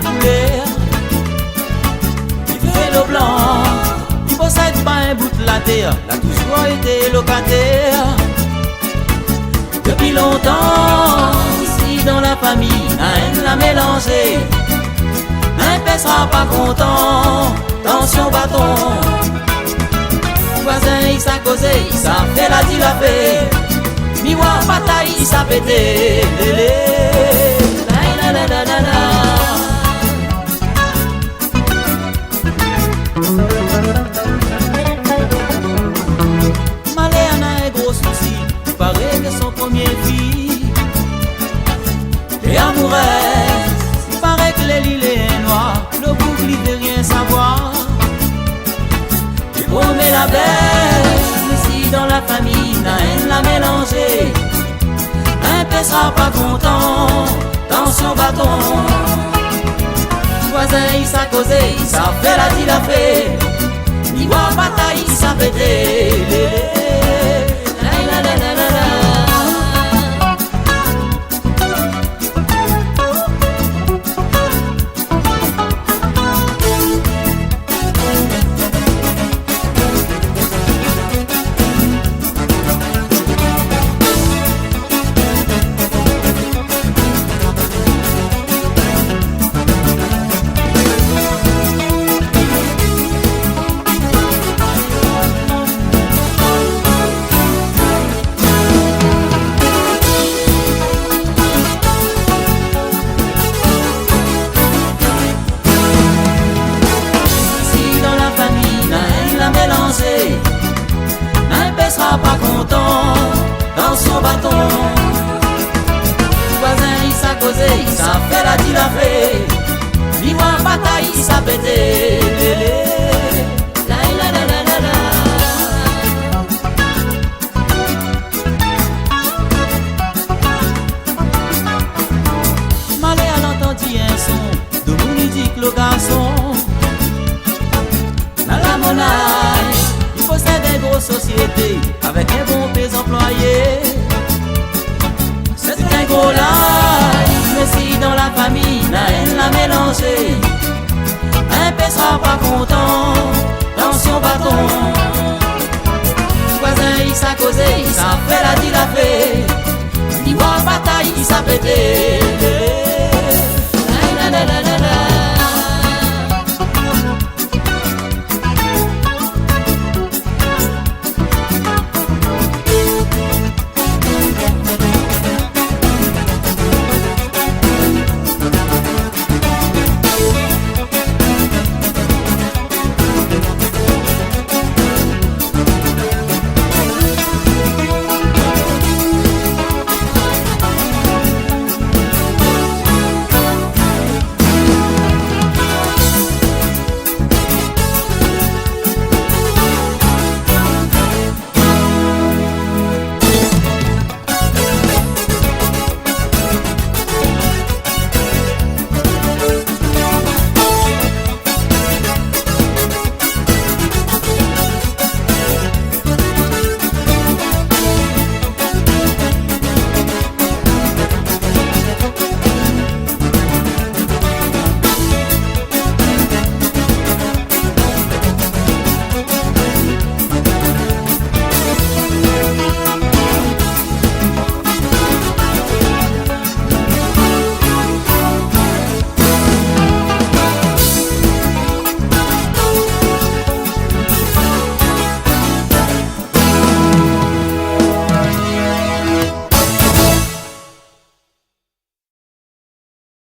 couleur. Il fait le blanc, il possède pas un bout de la terre, il a toujours été locataire. Depuis longtemps, ici dans la famille, la haine l'a mélangé. Un père sera pas content, tension bâton. Voisin il s'a causé, il s'a fait la dit la paix. Miroir bataille, il s'a pété. La la la la la. Malé en a un gros souci, il paraît que son premier fille est amoureuse. Il paraît que les lits est noir, le boucle il veut rien savoir. Il promet la belle, ici dans la famille, la haine l'a mélangé. Un père sera pas content, tension bâton. Voisin il s'a causé, il s'a fait la dit la fait. Miroir bataille, il s'a pété. La la la la la la. Un père sera pas content dans son bâton. Voisin il s'a causé, il s'a fait la dit la fait. Miroir bataille, il s'a pété. La la la la la la. Malé à l'entendu un son de musique le garçon. Dans la monnaie, il possède une grosse société avec un bon paysan employé. C'est un gros live, mais si dans la famille, la haine l'a mélangé. Un père sera pas content, tension bâton. Voisin il s'a causé, il s'a fait la dit la fait. Miroir bataille, il s'a pété.